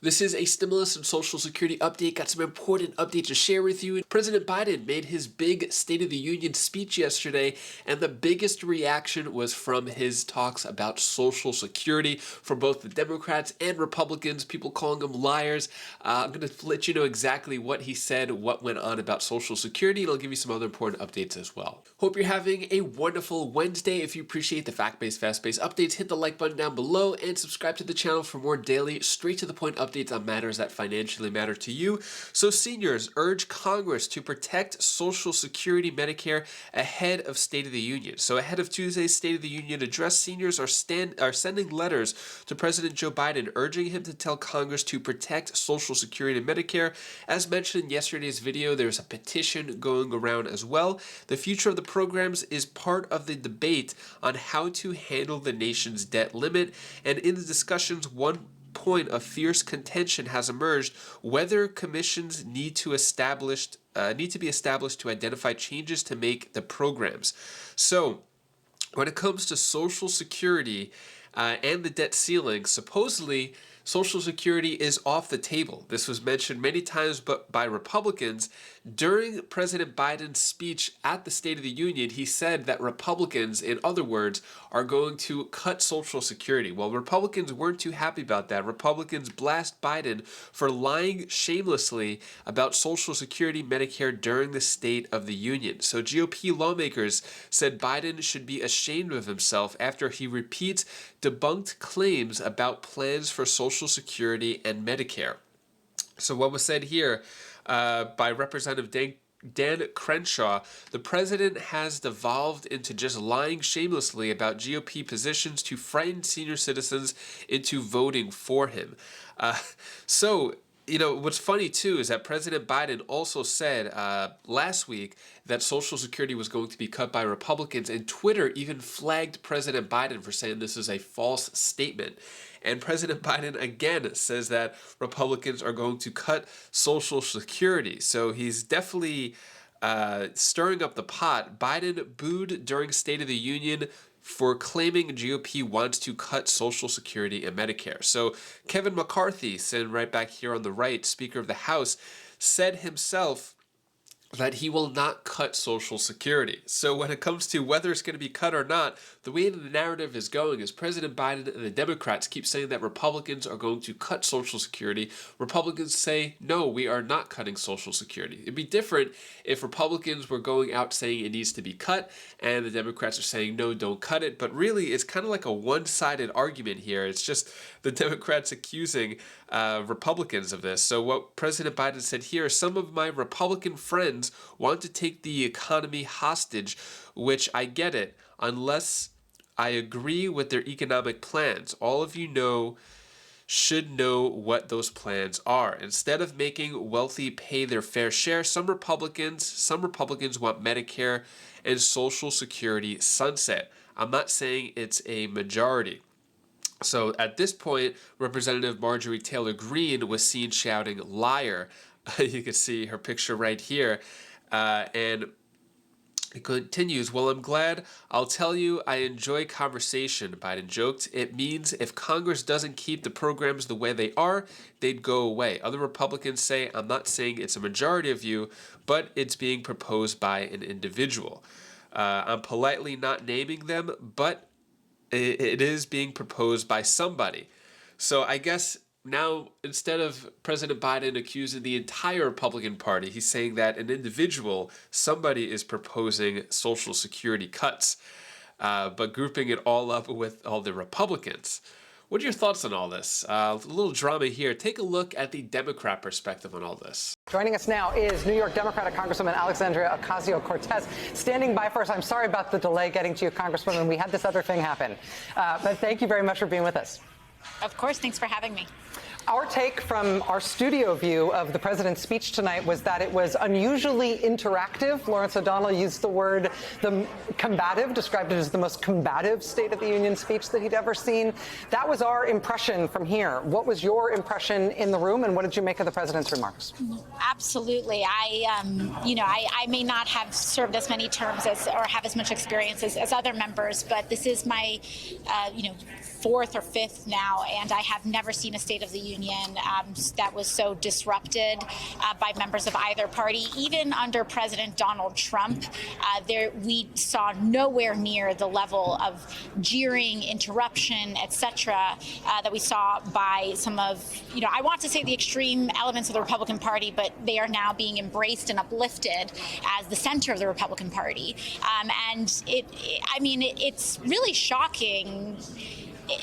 This is a stimulus and Social Security update. Got some important updates to share with you. President Biden made his big State of the Union speech yesterday, and the biggest reaction was from his talks about Social Security from both the Democrats and Republicans, people calling them liars. I'm going to let you know exactly what he said, what went on about Social Security, and I'll give you some other important updates as well. Hope you're having a wonderful Wednesday. If you appreciate the fact-based, fast-paced updates, hit the like button down below and subscribe to the channel for more daily, straight-to-the-point updates on matters that financially matter to you. So seniors urge Congress to protect Social Security Medicare ahead of State of the Union. So ahead of Tuesday's State of the Union address, seniors are sending letters to President Joe Biden urging him to tell Congress to protect Social Security and Medicare. As mentioned in yesterday's video, there's a petition going around as well. The future of the programs is part of the debate on how to handle the nation's debt limit, and in the discussions, one point of fierce contention has emerged whether commissions need to be established to identify changes to make the programs. So when it comes to Social Security and the debt ceiling, supposedly Social Security is off the table. This was mentioned many times by Republicans. During President Biden's speech at the State of the Union, he said that Republicans, in other words, are going to cut Social Security. Well, Republicans weren't too happy about that. Republicans blast Biden for lying shamelessly about Social Security Medicare during the State of the Union. So GOP lawmakers said Biden should be ashamed of himself after he repeats debunked claims about plans for Social Security and Medicare. So what was said here by Representative Dan Crenshaw, the president has devolved into just lying shamelessly about GOP positions to frighten senior citizens into voting for him. You know, what's funny too is that President Biden also said last week that Social Security was going to be cut by Republicans, and Twitter even flagged President Biden for saying this is a false statement. And President Biden again says that Republicans are going to cut Social Security. So he's definitely stirring up the pot. Biden booed during State of the Union for claiming GOP wants to cut Social Security and Medicare. So Kevin McCarthy, sitting right back here on the right, Speaker of the House, said himself that he will not cut Social Security. So when it comes to whether it's going to be cut or not, the way that the narrative is going is President Biden and the Democrats keep saying that Republicans are going to cut Social Security. Republicans say, no, we are not cutting Social Security. It'd be different if Republicans were going out saying it needs to be cut and the Democrats are saying, no, don't cut it. But really, it's kind of like a one-sided argument here. It's just the Democrats accusing Republicans of this. So what President Biden said here, some of my Republican friends want to take the economy hostage, which I get it, unless I agree with their economic plans. All of you should know what those plans are. Instead of making wealthy pay their fair share, some Republicans want Medicare and Social Security sunset. I'm not saying it's a majority. So at this point, Representative Marjorie Taylor Greene was seen shouting liar. You can see her picture right here. And it continues, well, I'm glad. I'll tell you, I enjoy conversation, Biden joked. It means if Congress doesn't keep the programs the way they are, they'd go away. Other Republicans say, I'm not saying it's a majority of you, but it's being proposed by an individual. I'm politely not naming them, but it is being proposed by somebody. So I guess now, instead of President Biden accusing the entire Republican Party, he's saying that an individual, somebody is proposing Social Security cuts, but grouping it all up with all the Republicans. What are your thoughts on all this? A little drama here. Take a look at the Democrat perspective on all this. Joining us now is New York Democratic Congresswoman Alexandria Ocasio-Cortez. Standing by for us. I'm sorry about the delay getting to you, Congresswoman. We had this other thing happen. But thank you very much for being with us. Of course. Thanks for having me. Our take from our studio view of the president's speech tonight was that it was unusually interactive. Lawrence O'Donnell used the word combative, described it as the most combative State of the Union speech that he'd ever seen. That was our impression from here. What was your impression in the room, and what did you make of the president's remarks? Absolutely. I may not have served as many terms or have as much experience as other members, but this is my, fourth or fifth now, and I have never seen a State of the Union Union that was so disrupted by members of either party. Even under President Donald Trump, we saw nowhere near the level of jeering, interruption, etc., that we saw by some of, I want to say the extreme elements of the Republican Party, but they are now being embraced and uplifted as the center of the Republican Party. And it's really shocking,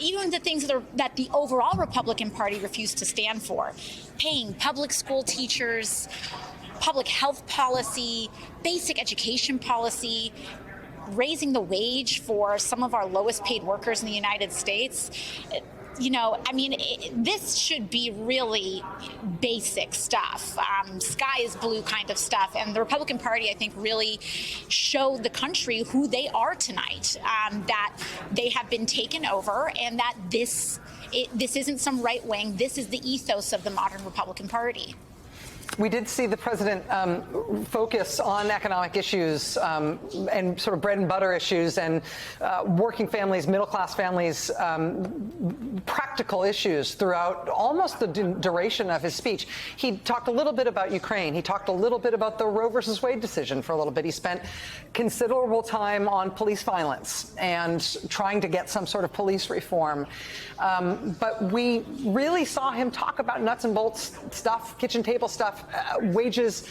even the things that the overall Republican Party refused to stand for. Paying public school teachers, public health policy, basic education policy, raising the wage for some of our lowest paid workers in the United States. This should be really basic stuff, sky is blue kind of stuff. And the Republican Party, I think, really showed the country who they are tonight, that they have been taken over, and that this isn't some right wing. This is the ethos of the modern Republican Party. We did see the president focus on economic issues and sort of bread and butter issues and working families, middle-class families, practical issues throughout almost the duration of his speech. He talked a little bit about Ukraine. He talked a little bit about the Roe versus Wade decision for a little bit. He spent considerable time on police violence and trying to get some sort of police reform. But we really saw him talk about nuts and bolts stuff, kitchen table stuff, wages,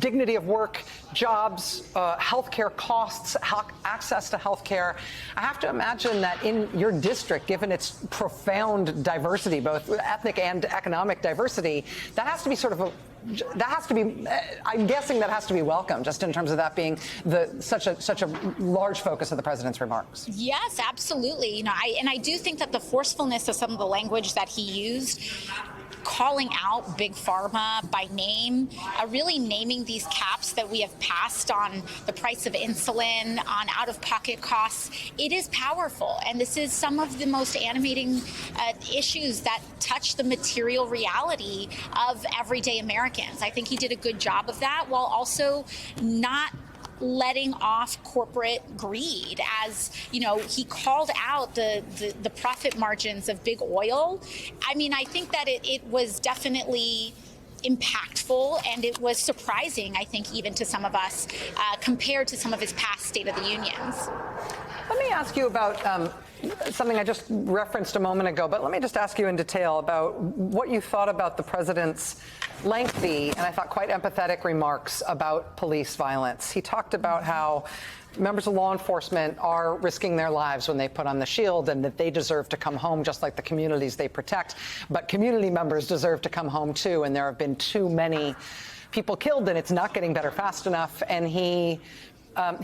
dignity of work, jobs, healthcare costs, access to healthcare. I have to imagine that in your district, given its profound diversity, both ethnic and economic diversity, that has to be I'm guessing that has to be welcome, just in terms of that being such a large focus of the president's remarks. Yes, absolutely. I do think that the forcefulness of some of the language that he used, calling out Big Pharma by name, really naming these caps that we have passed on the price of insulin, on out-of-pocket costs, it is powerful. And this is some of the most animating issues that touch the material reality of everyday Americans. I think he did a good job of that, while also not letting off corporate greed. As he called out the profit margins of big oil. I think that it was definitely impactful, and it was surprising, I think, even to some of us, compared to some of his past State of the Unions. Let me ask you about something I just referenced a moment ago, but let me just ask you in detail about what you thought about the president's lengthy and I thought quite empathetic remarks about police violence. He talked about how members of law enforcement are risking their lives when they put on the shield, and that they deserve to come home just like the communities they protect. But community members deserve to come home too, and there have been too many people killed, and it's not getting better fast enough. And he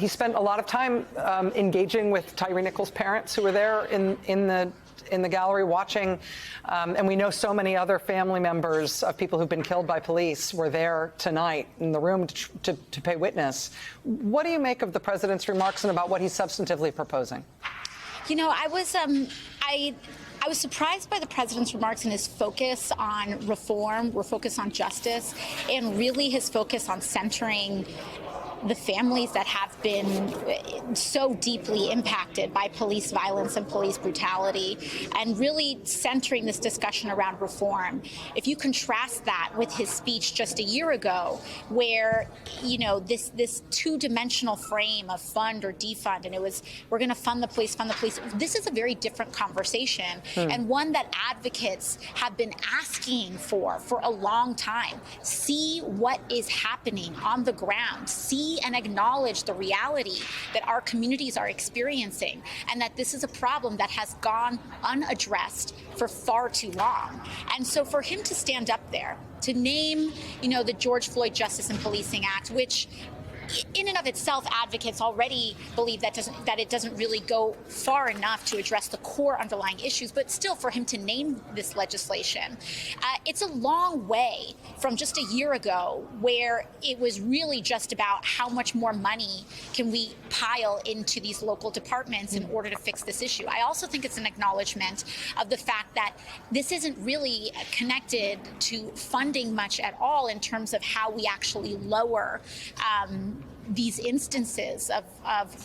spent a lot of time engaging with Tyree Nichols' parents, who were there in the gallery watching, and we know so many other family members of people who've been killed by police were there tonight in the room to pay witness. What do you make of the president's remarks and about what he's substantively proposing? I was surprised by the president's remarks and his focus on reform, focus on justice, and really his focus on centering the families that have been so deeply impacted by police violence and police brutality, and really centering this discussion around reform. If you contrast that with his speech just a year ago, where this two-dimensional frame of fund or defund, and it was, we're going to fund the police. This is a very different conversation, and one that advocates have been asking for a long time. See what is happening on the ground. See and acknowledge the reality that our communities are experiencing, and that this is a problem that has gone unaddressed for far too long. And so for him to stand up there, to name, the George Floyd Justice and Policing Act, which in and of itself, advocates already believe that it doesn't really go far enough to address the core underlying issues, but still for him to name this legislation, it's a long way from just a year ago, where it was really just about how much more money can we pile into these local departments in order to fix this issue. I also think it's an acknowledgement of the fact that this isn't really connected to funding much at all in terms of how we actually lower these instances of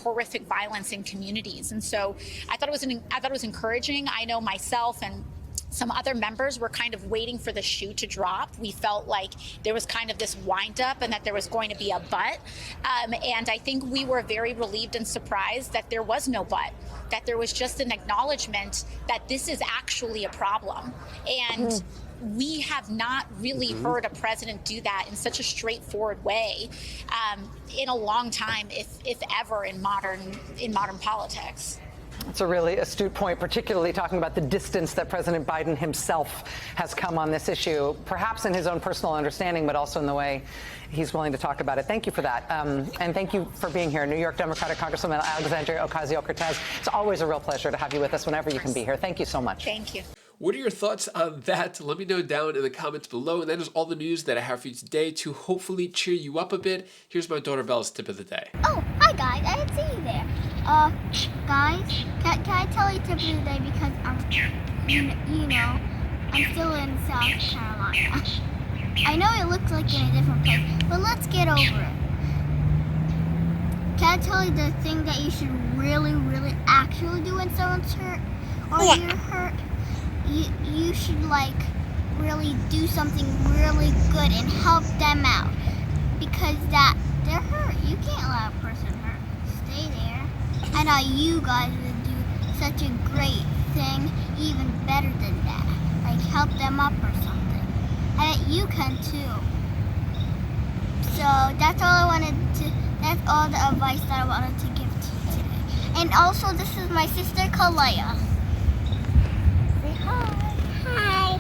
horrific violence in communities. And so I thought it was encouraging. I know myself and some other members were kind of waiting for the shoe to drop. We felt like there was kind of this wind up and that there was going to be a but. And I think we were very relieved and surprised that there was no but, that there was just an acknowledgement that this is actually a problem. And we have not really heard a president do that in such a straightforward way in a long time, if ever, in modern politics. It's a really astute point, particularly talking about the distance that President Biden himself has come on this issue, perhaps in his own personal understanding, but also in the way he's willing to talk about it. Thank you for that. And thank you for being here. New York Democratic Congresswoman Alexandria Ocasio-Cortez. It's always a real pleasure to have you with us whenever you can be here. Thank you so much. Thank you. What are your thoughts on that? Let me know down in the comments below. And that is all the news that I have for you today to hopefully cheer you up a bit. Here's my daughter Bella's tip of the day. Oh, hi guys, I didn't see you there. Guys, can I tell you tip of the day because you know, I'm still in South Carolina. I know it looks like in a different place, but let's get over it. Can I tell you the thing that you should really, really actually do when someone's hurt or you're hurt? You should like really do something really good and help them out because that they're hurt. You can't let a person hurt. Stay there. I know you guys would do such a great thing, even better than that. Like help them up or something. I bet you can too. So that's all the advice that I wanted to give to you today. And also this is my sister Kalaya. Say hi. Hi.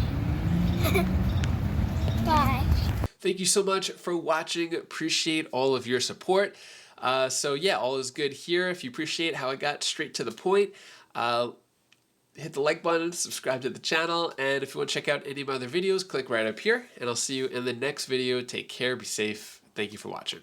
Bye. Thank you so much for watching. Appreciate all of your support. So yeah, all is good here. If you appreciate how I got straight to the point, hit the like button, subscribe to the channel, and if you want to check out any of my other videos, click right up here, and I'll see you in the next video. Take care, be safe. Thank you for watching.